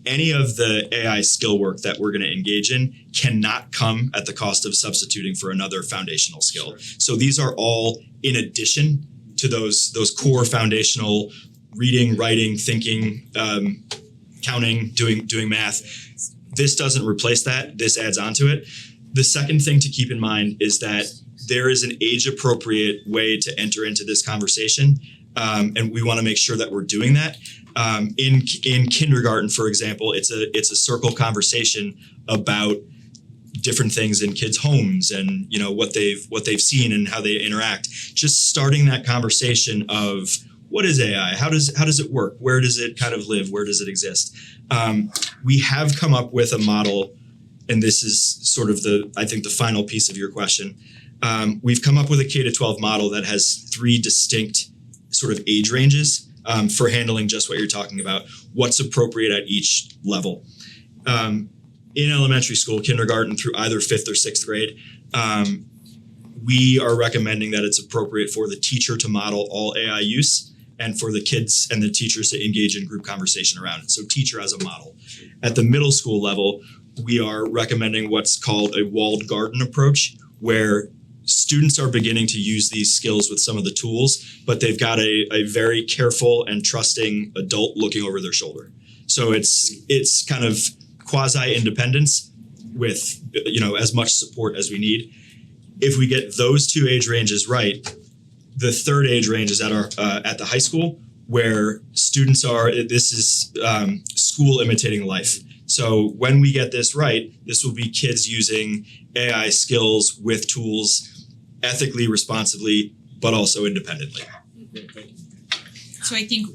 Any of the AI skill work that we're going to engage in cannot come at the cost of substituting for another foundational skill. Sure. So these are all in addition to those core foundational reading, writing, thinking, counting, doing math. This doesn't replace that. This adds on to it. The second thing to keep in mind is that there is an age-appropriate way to enter into this conversation, and we want to make sure that we're doing that. In kindergarten, for example, it's a circle conversation about different things in kids' homes and what they've seen and how they interact. Just starting that conversation of what is AI? How does it work? Where does it kind of live? Where does it exist? We have come up with a model, and this is sort of I think the final piece of your question. We've come up with a K-12 model that has 3 distinct sort of age ranges for handling just what you're talking about. What's appropriate at each level? In elementary school, kindergarten through either 5th or 6th grade, we are recommending that it's appropriate for the teacher to model all AI use and for the kids and the teachers to engage in group conversation around it. So teacher as a model. At the middle school level, we are recommending what's called a walled garden approach, where students are beginning to use these skills with some of the tools, but they've got a very careful and trusting adult looking over their shoulder. So it's kind of quasi-independence with as much support as we need. If we get those 2 age ranges right, the 3rd age range is at the high school, where students are. This is school imitating life. So when we get this right, this will be kids using AI skills with tools ethically, responsibly, but also independently. So I think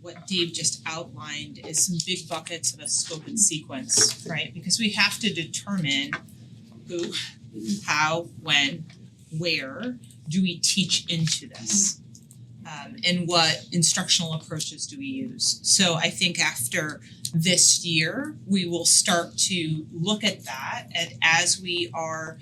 what Dave just outlined is some big buckets of a scope and sequence, right? Because we have to determine who, how, when, where do we teach into this? And what instructional approaches do we use? So I think after this year, we will start to look at that, and as we are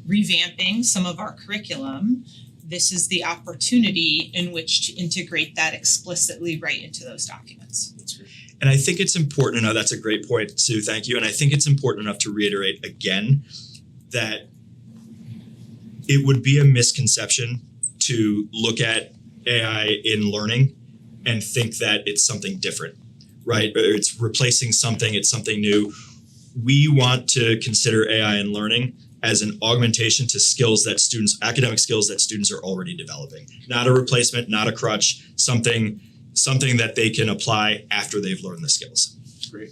revamping some of our curriculum, this is the opportunity in which to integrate that explicitly right into those documents. That's great. And I think it's important, that's a great point, Sue, thank you. And I think it's important enough to reiterate again that it would be a misconception to look at AI in learning and think that it's something different, right? It's replacing something, it's something new. we want to consider AI in learning as an augmentation to academic skills that students are already developing. Not a replacement, not a crutch, something that they can apply after they've learned the skills. Great.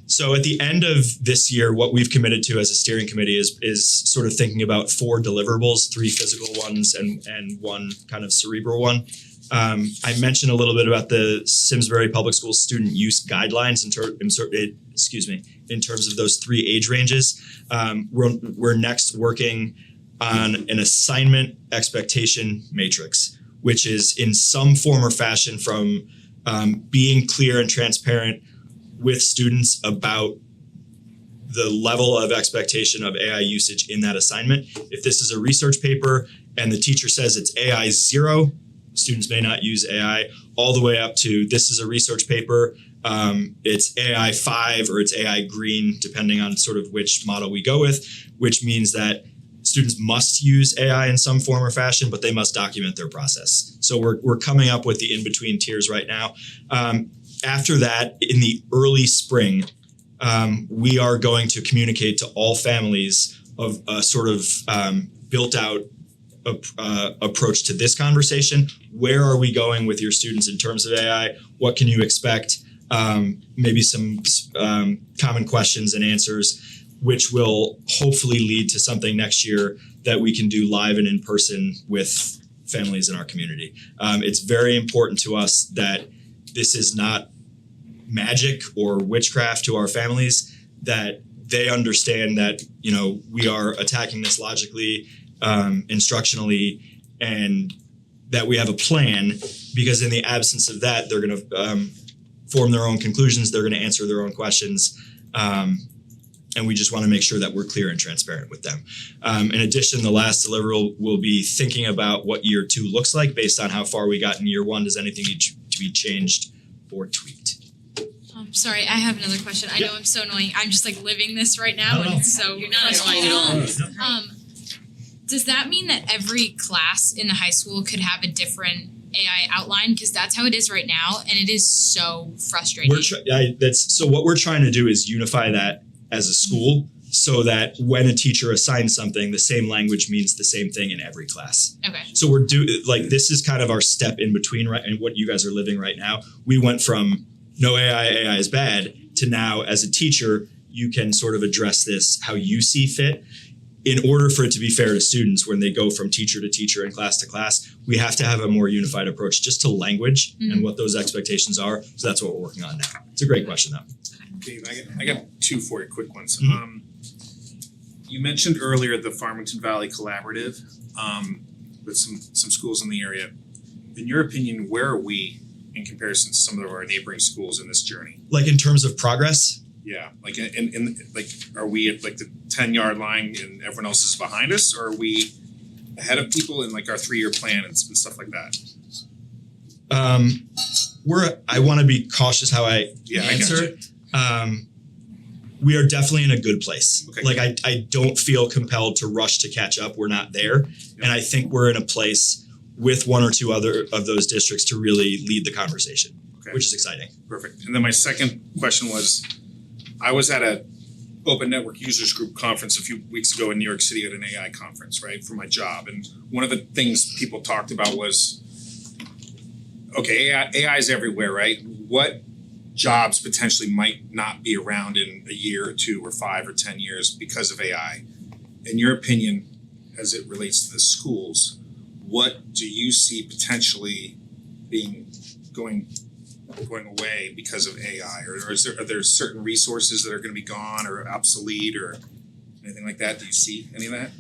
So at the end of this year, what we've committed to as a steering committee is sort of thinking about 4 deliverables, 3 physical ones and 1 kind of cerebral one. I mentioned a little bit about the Simsbury Public Schools student use guidelines in terms of those 3 age ranges. We're next working on an assignment expectation matrix, which is in some form or fashion from being clear and transparent with students about the level of expectation of AI usage in that assignment. If this is a research paper and the teacher says it's AI 0, students may not use AI, all the way up to this is a research paper, it's AI 5 or it's AI green, depending on sort of which model we go with, which means that students must use AI in some form or fashion, but they must document their process. So we're coming up with the in-between tiers right now. After that, in the early spring, we are going to communicate to all families of a sort of built out approach to this conversation. Where are we going with your students in terms of AI? What can you expect? Maybe some common questions and answers, which will hopefully lead to something next year that we can do live and in person with families in our community. It's very important to us that this is not magic or witchcraft to our families, that they understand that, we are attacking this logically, instructionally, and that we have a plan, because in the absence of that, they're going to form their own conclusions, they're going to answer their own questions, and we just want to make sure that we're clear and transparent with them. In addition, the last deliverable will be thinking about what year 2 looks like based on how far we got in year 1. Does anything need to be changed or tweaked? Sorry, I have another question. I know I'm so annoying. I'm just like living this right now and it's so You're not annoying at all. Does that mean that every class in the high school could have a different AI outline? Because that's how it is right now, and it is so frustrating. So what we're trying to do is unify that as a school, so that when a teacher assigns something, the same language means the same thing in every class. Okay. So this is kind of our step in between, right, and what you guys are living right now. We went from no AI is bad to now, as a teacher, you can sort of address this how you see fit. In order for it to be fair to students when they go from teacher to teacher and class to class, we have to have a more unified approach just to language and what those expectations are. So that's what we're working on now. It's a great question though. Dave, I got 2 for you, quick ones. Mm-hmm. You mentioned earlier the Farmington Valley Collaborative with some schools in the area. In your opinion, where are we in comparison to some of our neighboring schools in this journey? Like in terms of progress? Yeah, like in are we at like the 10-yard line and everyone else is behind us, or are we ahead of people in like our 3-year plan and stuff like that? I want to be cautious how I answer. We are definitely in a good place. Okay. Like I don't feel compelled to rush to catch up. We're not there. Yeah. And I think we're in a place with 1 or 2 other of those districts to really lead the conversation, which is exciting. Perfect. And then my second question was, I was at a Open Network Users Group conference a few weeks ago in New York City at an AI conference, right, for my job. And one of the things people talked about was, okay, AI is everywhere, right? What jobs potentially might not be around in a year or 2 or 5 or 10 years because of AI? In your opinion, as it relates to the schools, what do you see potentially going away because of AI, or are there certain resources that are going to be gone or obsolete or anything like that? Do you see any of that?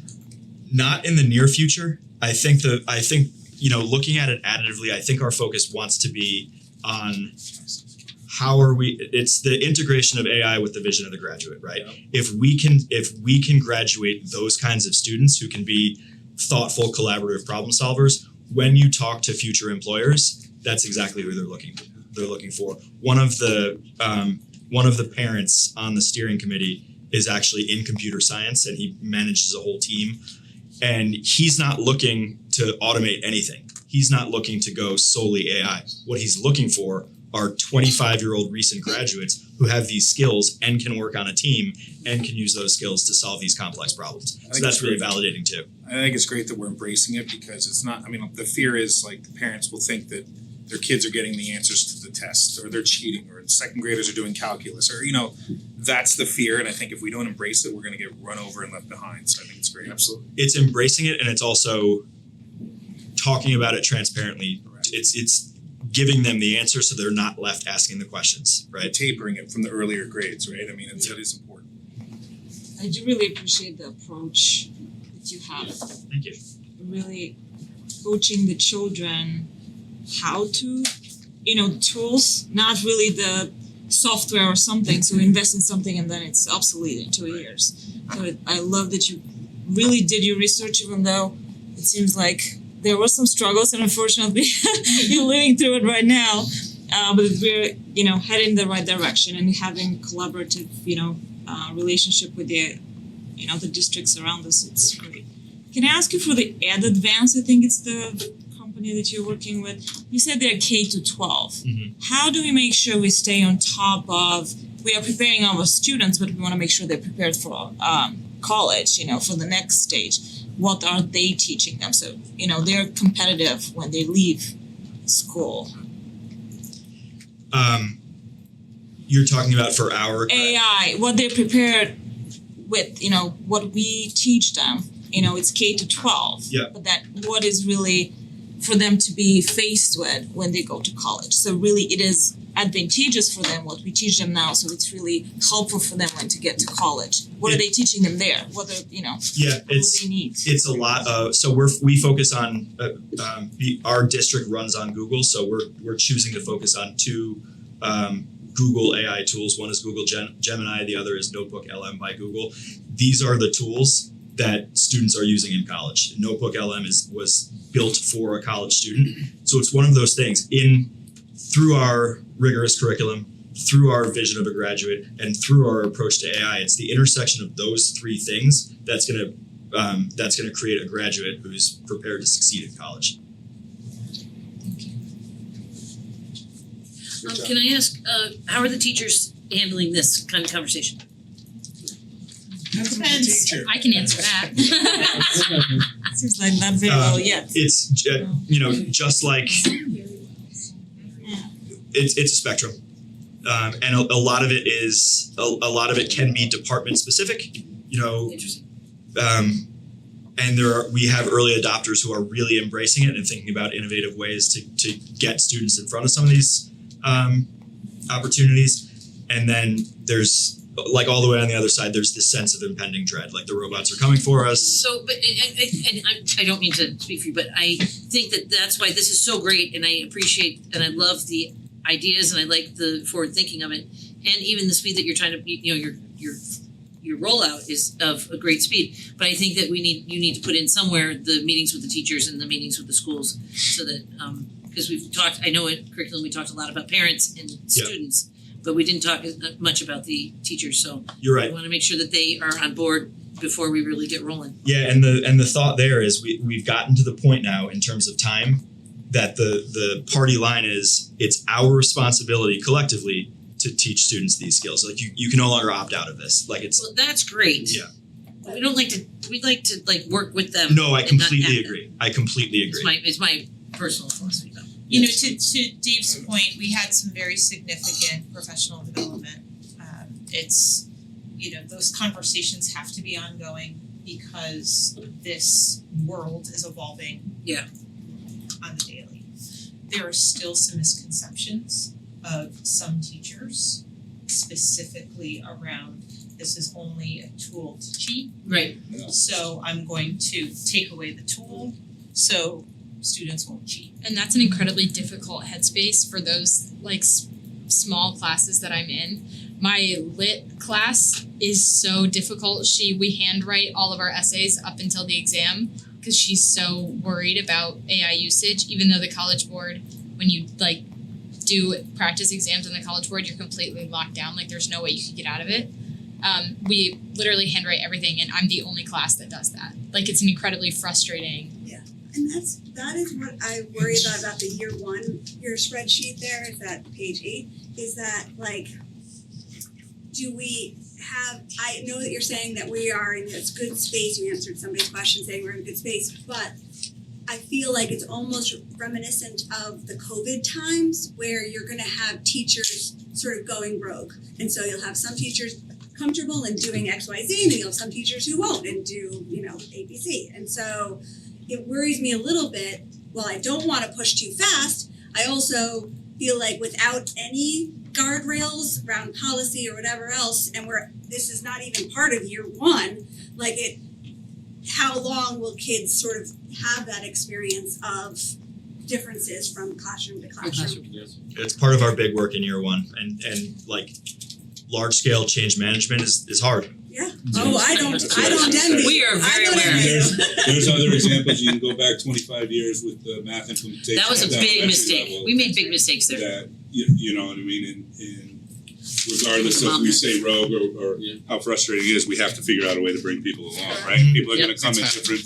Not in the near future. I think looking at it additively, I think our focus wants to be on it's the integration of AI with the vision of the graduate, right? Yeah. If we can graduate those kinds of students who can be thoughtful, collaborative problem solvers, when you talk to future employers, that's exactly who they're looking for. One of the parents on the steering committee is actually in computer science, and he manages a whole team. And he's not looking to automate anything. He's not looking to go solely AI. What he's looking for are 25-year-old recent graduates who have these skills and can work on a team and can use those skills to solve these complex problems. So that's really validating too. I think it's great that we're embracing it because it's not, I mean, the fear is like the parents will think that their kids are getting the answers to the test or they're cheating or second graders are doing calculus or, that's the fear. And I think if we don't embrace it, we're gonna get run over and left behind. So I think it's great. Absolutely. It's embracing it and it's also talking about it transparently. It's giving them the answer so they're not left asking the questions, right? Tapering it from the earlier grades, right? I mean, it is important. I do really appreciate the approach that you have. Thank you. Really coaching the children how to, tools, not really the software or something, so invest in something and then it's obsolete in 2 years. So I love that you really did your research, even though it seems like there were some struggles and unfortunately you're living through it right now. But we're, heading in the right direction and having collaborative, relationship with the districts around us. It's great. Can I ask you for the Ed Advance? I think it's the company that you're working with. You said they're K to 12. Mm-hmm. How do we make sure we stay on top of? We are preparing our students, but we want to make sure they're prepared for college. For the next stage. What are they teaching them? So they're competitive when they leave school. You're talking about for our AI, what they're prepared with, what we teach them. It's K to 12. Yeah. But that what is really for them to be faced with when they go to college. So really it is advantageous for them what we teach them now. So it's really helpful for them when to get to college. What are they teaching them there? What are Yeah, what do they need? it's a lot of so we focus on our district runs on Google, so we're choosing to focus on two Google AI tools. One is Google Gemini, the other is Notebook LM by Google. These are the tools that students are using in college. Notebook LM was built for a college student, so it's one of those things through our rigorous curriculum, through our vision of a graduate, and through our approach to AI. It's the intersection of those three things that's gonna create a graduate who's prepared to succeed in college. Can I ask, how are the teachers handling this kind of conversation? Depends. I can answer that. Seems like not very well yet. It's just like it's a spectrum, and a lot of it can be department specific. Interesting. And we have early adopters who are really embracing it and thinking about innovative ways to get students in front of some of these opportunities. And then there's like all the way on the other side, there's this sense of impending dread, like the robots are coming for us. So, but I don't mean to speak for you, but I think that's why this is so great, and I appreciate and I love the ideas and I like the forward thinking of it, and even the speed that you're trying to, your rollout is of a great speed. But I think that you need to put in somewhere the meetings with the teachers and the meetings with the schools, so that because we've talked, I know at curriculum we talked a lot about parents and students, but we didn't talk much about the teachers. So You're right. we want to make sure that they are on board before we really get rolling. Yeah, and the thought there is we've gotten to the point now in terms of time that the party line is it's our responsibility collectively to teach students these skills. Like you can no longer opt out of this. Like it's Well, that's great. Yeah. But we'd like to work with them. No, I and not completely have them. agree. I completely agree. It's my personal philosophy though. To Dave's point, we had some very significant professional development. It's, those conversations have to be ongoing because this world is evolving. Yeah. On the daily. There are still some misconceptions of some teachers, specifically around this is only a tool to cheat. Right. So I'm going to take away the tool so students won't cheat. And that's an incredibly difficult headspace for those small classes that I'm in. My lit class is so difficult. We handwrite all of our essays up until the exam because she's so worried about AI usage, even though the College Board, when you do practice exams in the College Board, you're completely locked down. There's no way you could get out of it. We literally handwrite everything, and I'm the only class that does that. It's an incredibly frustrating And that is what I worry about the year one, your spreadsheet there, is that page 8, is that like, do we have, I know that you're saying that we are in this good space, you answered somebody's question saying we're in a good space, but I feel like it's almost reminiscent of the COVID times where you're gonna have teachers sort of going rogue. And so you'll have some teachers comfortable in doing XYZ, and then you'll have some teachers who won't and do, ABC. And so it worries me a little bit. While I don't wanna push too fast, I also feel like without any guardrails around policy or whatever else, and this is not even part of year one, how long will kids sort of have that experience of differences from classroom to classroom? It's part of our big work in year one, and like large scale change management is hard. Yeah. Oh, I don't envy. We are very I don't aware. envy. There's other examples, you can go back 25 years with the math implementation. That was a at the big elementary mistake. level We made big mistakes there. That, you know what I mean, and regardless if we say rogue or how frustrating it is, we have to figure out a way to bring people along, right? People are gonna come in different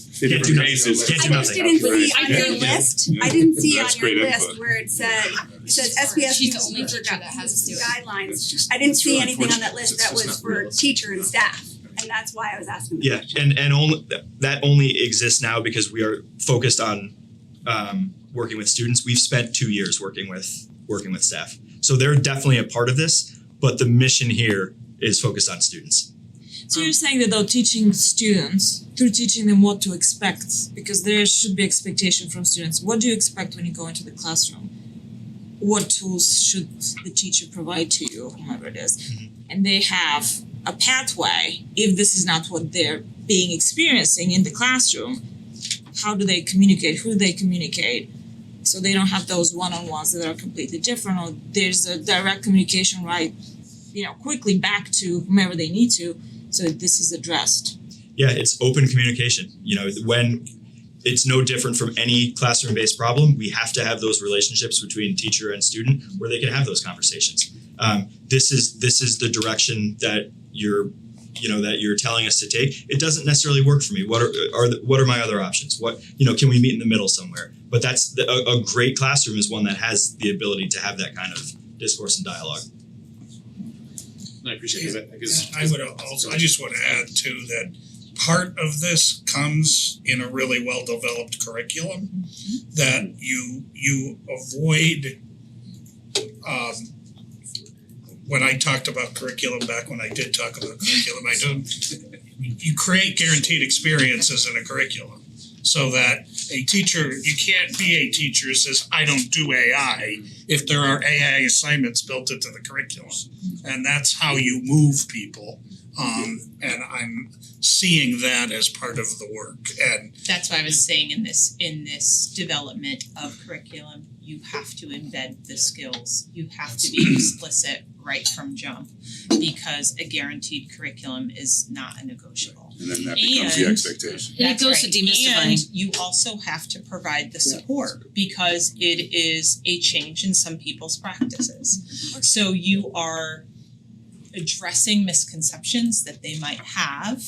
paces. Can't do I just nothing. didn't see on your Yeah. list, Yeah. I didn't see That's on your great list input. where it says SBS She's the only teacher that has to do it. guidelines. I didn't see anything on that list that was for teacher and staff, and that's why I was asking the Yeah, question. and only that only exists now because we are focused on working with students. We've spent 2 years working with staff. So they're definitely a part of this, but the mission here is focused on students. So you're saying that though teaching students, through teaching them what to expect, because there should be expectation from students, what do you expect when you go into the classroom? What tools should the teacher provide to you, whomever it is? And they have a pathway, if this is not what they're experiencing in the classroom, how do they communicate, who do they communicate? So they don't have those one-on-ones that are completely different, or there's a direct communication quickly back to whomever they need to, so this is addressed. Yeah, it's open communication. When it's no different from any classroom-based problem, we have to have those relationships between teacher and student where they can have those conversations. This is the direction that you're telling us to take. It doesn't necessarily work for me. What are my other options? Can we meet in the middle somewhere? But that's a great classroom is one that has the ability to have that kind of discourse and dialogue. I appreciate that, because I would also, I just wanna add too that part of this comes in a really well-developed curriculum that you avoid, when I talked about curriculum back when I did talk about curriculum, you create guaranteed experiences in a curriculum. So that a teacher, you can't be a teacher who says, I don't do AI, if there are AI assignments built into the curriculum. And that's how you move people. And I'm seeing that as part of the work. And That's why I was saying in this development of curriculum, you have to embed the skills. You have to be explicit right from jump, because a guaranteed curriculum is not a negotiable. And then that becomes the And- expectation. And it goes to demystifying. And you also have to provide the support because it is a change in some people's practices. So you are addressing misconceptions that they might have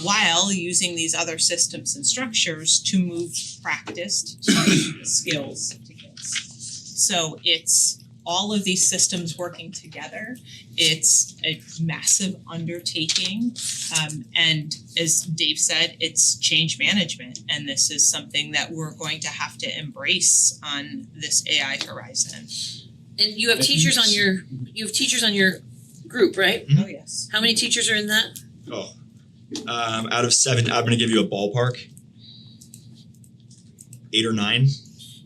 while using these other systems and structures to move practice to skills to kids. So it's all of these systems working together. It's a massive undertaking. And as Dave said, it's change management. And this is something that we're going to have to embrace on this AI horizon. And you have teachers on your group, right? Oh, yes. How many teachers are in that? Out of 7, I'm gonna give you a ballpark. 8 or 9.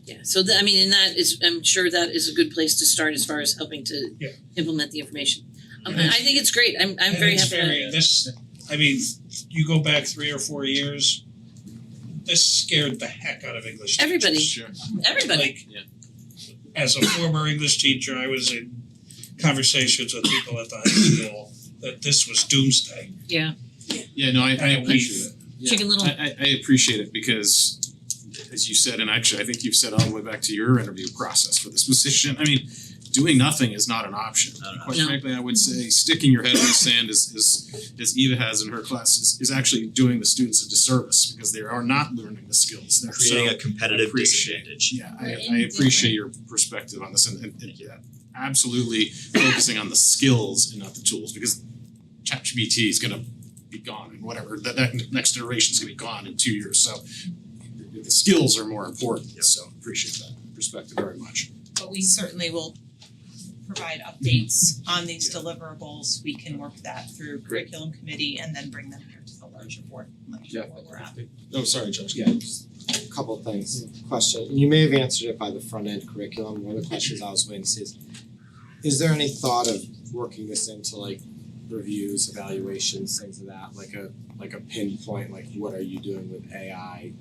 Yeah, so I'm sure that is a good place to start as far as helping to implement the information. I think it's great. I'm very happy. You go back 3 or 4 years, this scared the heck out of English teachers. Everybody. Sure. Everybody. As a former English teacher, I was in conversations with people at the high school that this was doomsday. Yeah. Yeah, no, I appreciate it. Yeah. Chicken Little. I appreciate it because, as you said, and actually I think you've said all the way back to your interview process for this position, I mean, doing nothing is not an option. Quite No. frankly, I would say sticking your head in the sand as Eva has in her class is actually doing the students a disservice because they are not learning the skills there. Creating So a competitive appreciate- disadvantage. yeah, We're I appreciate your perspective on this and yeah, absolutely focusing on the skills and not the tools because ChatGPT is gonna be gone and whatever, that next iteration is gonna be gone in 2 years, so the skills are more important, so appreciate that perspective very much. But we certainly will provide updates on these deliverables. We can work that through curriculum committee and then bring them here to the larger board, let you know where we're at. Oh, sorry, Josh. Yeah, just a couple of things. Question, and you may have answered it by the front end curriculum. One of the questions I was waiting to see is there any thought of working this into like reviews, evaluations, things of that, like a pinpoint, like what are you doing with AI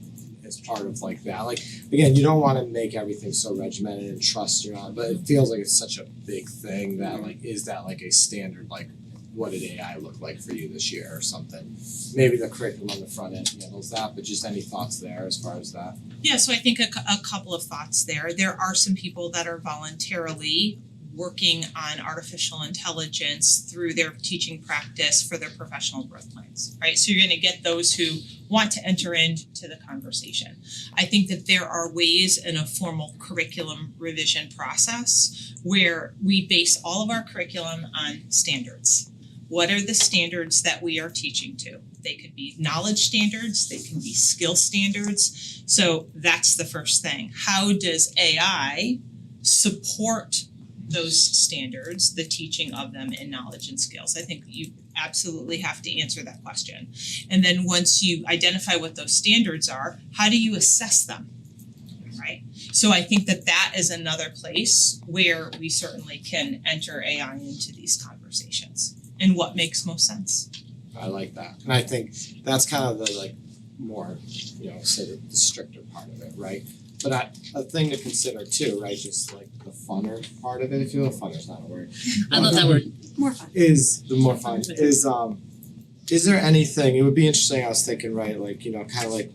as part of like that? Like again, you don't wanna make everything so regimented and trust you're on, but it feels like it's such a big thing that like, is that like a standard, like what did AI look like for you this year or something? Maybe the curriculum on the front end handles that, but just any thoughts there as far as that? Yeah, so I think a couple of thoughts there. There are some people that are voluntarily working on artificial intelligence through their teaching practice for their professional growth plans, right? So you're gonna get those who want to enter into the conversation. I think that there are ways in a formal curriculum revision process where we base all of our curriculum on standards. What are the standards that we are teaching to? They could be knowledge standards, they can be skill standards. So that's the first thing. How does AI support those standards, the teaching of them in knowledge and skills? I think you absolutely have to answer that question. And then once you identify what those standards are, how do you assess them? Right? So I think that that is another place where we certainly can enter AI into these conversations and what makes most sense. I like that. And I think that's kind of the like more, sort of the stricter part of it, right? But a thing to consider too, right, just like the funner part of it, if you will, funner's not a word. I love that word. More fun. Is the more fun, is there anything, it would be interesting, I was thinking, right, like, kind of like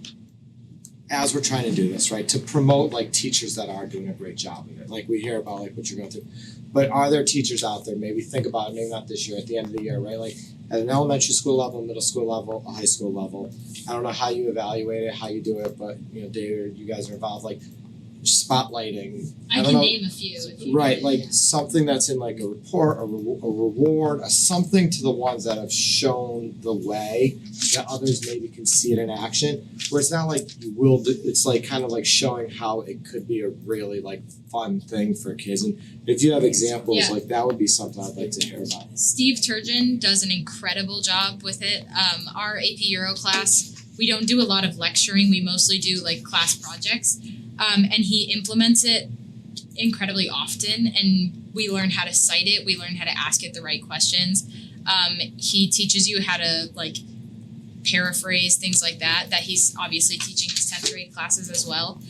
as we're trying to do this, right, to promote like teachers that are doing a great job of it. Like we hear about like what you're going through. But are there teachers out there, maybe think about it, maybe not this year, at the end of the year, right? Like at an elementary school level, middle school level, a high school level. I don't know how you evaluate it, how you do it, but David, you guys are involved, like spotlighting. I don't can know, name a few if you right, like something that's in like a report, a reward, a something to the ones that have shown the way that others maybe can see it in action. Where it's not like you will do, it's like kind of like showing how it could be a really like fun thing for kids. And if you have examples, Yeah. like that would be something I'd like to hear about. Steve Turgeon does an incredible job with it. Our AP Euro class, we don't do a lot of lecturing, we mostly do like class projects. And he implements it incredibly often, and we learn how to cite it, we learn how to ask it the right questions. He teaches you how to like paraphrase, things like that he's obviously teaching his 10th grade classes as well.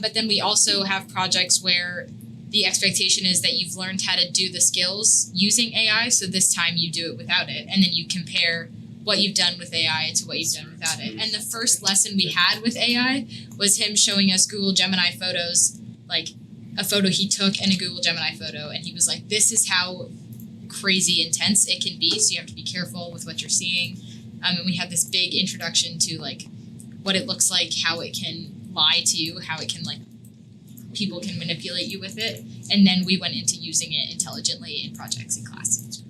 But then we also have projects where the expectation is that you've learned how to do the skills using AI, so this time you do it without it, and then you compare what you've done with AI to what you've done without it. And the first lesson we had with AI was him showing us Google Gemini photos, like a photo he took and a Google Gemini photo, and he was like, this is how crazy intense it can be, so you have to be careful with what you're seeing. And we had this big introduction to like what it looks like, how it can lie to you, how it can like people can manipulate you with it, and then we went into using it intelligently in projects in class.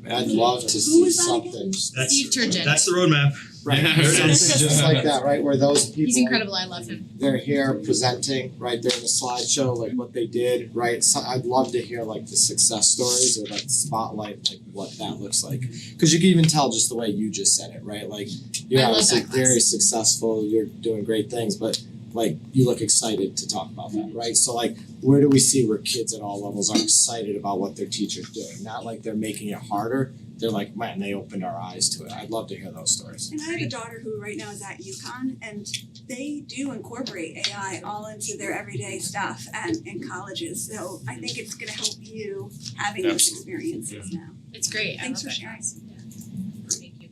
I'd love to Who see was that again? something. Steve Turgeon. That's the roadmap. Right, Yeah. something just like that, right, where those people. He's incredible, I love him. They're here presenting, right, they're in the slideshow, like what they did, right? So I'd love to hear like the success stories or like spotlight, like what that looks like. Cause you can even tell just the way you just said it, right? Like you're I love obviously that class. very successful, you're doing great things, but like you look excited to talk about that, right? So like where do we see where kids at all levels are excited about what their teacher's doing? Not like they're making it harder, they're like, man, they opened our eyes to it. I'd love to hear those stories. And I have a daughter who right now is at UConn, and they do incorporate AI all into their everyday stuff and in colleges. So I think it's gonna help you having those experiences now. It's great. Thanks I for love that sharing. class. Thank you.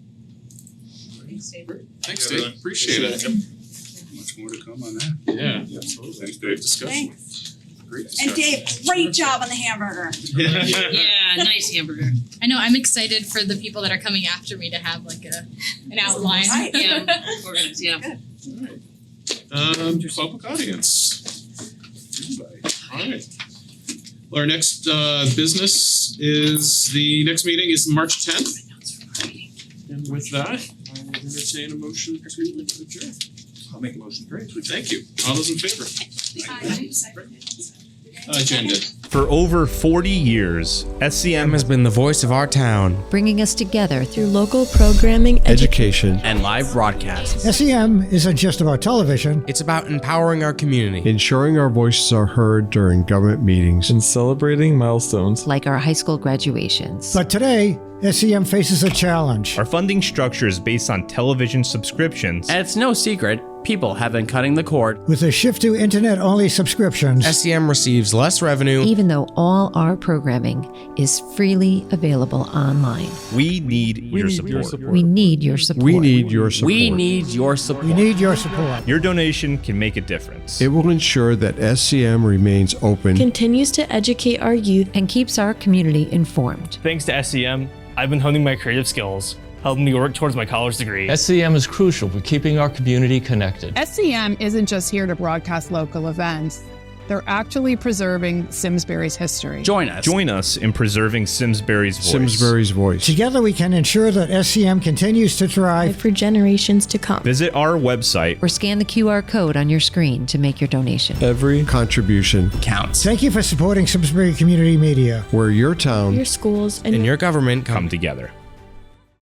Thanks, David. Thanks, Dave, appreciate it. Much more to come on that. Yeah, absolutely. Thanks, Dave. Discussion. Thanks. Great And Dave, great job on the hamburger. Yeah, nice hamburger. I know, I'm excited for the people that are coming after me to have like an outline. Right. Yeah, organized, yeah. Public audience. Anybody? Alright. Well, our next business is, the next meeting is March 10th. And with that, I will entertain a motion to adjourn. I'll make a motion. Great, thank you. All those in favor? Agenda. For over 40 years, SCM has been the voice of our town. Bringing us together through local programming, Education and live broadcasts. SEM isn't just about television. It's about empowering our community, ensuring our voices are heard during government meetings, and celebrating milestones like our high school graduations. But today, SEM faces a challenge. Our funding structure is based on television subscriptions. And it's no secret, people have been cutting the cord. With a shift to internet-only subscriptions, SEM receives less revenue. Even though all our programming is freely available online. We need your support. We need your support. We need your support. We need your support. we need your support. Your donation can make a difference. It will ensure that SCM remains open. Continues to educate our youth and keeps our community informed. Thanks to SCM, I've been honing my creative skills, helping me work towards my college degree. SCM is crucial for keeping our community connected. SCM isn't just here to broadcast local events. They're actually preserving Simsbury's history. Join us in preserving Simsbury's voice. Simsbury's voice. Together we can ensure that SCM continues to thrive For generations to come. Visit our website. Or scan the QR code on your screen to make your donation. Every contribution counts. Thank you for supporting Simsbury Community Media. Where your town, Your schools and your government come together.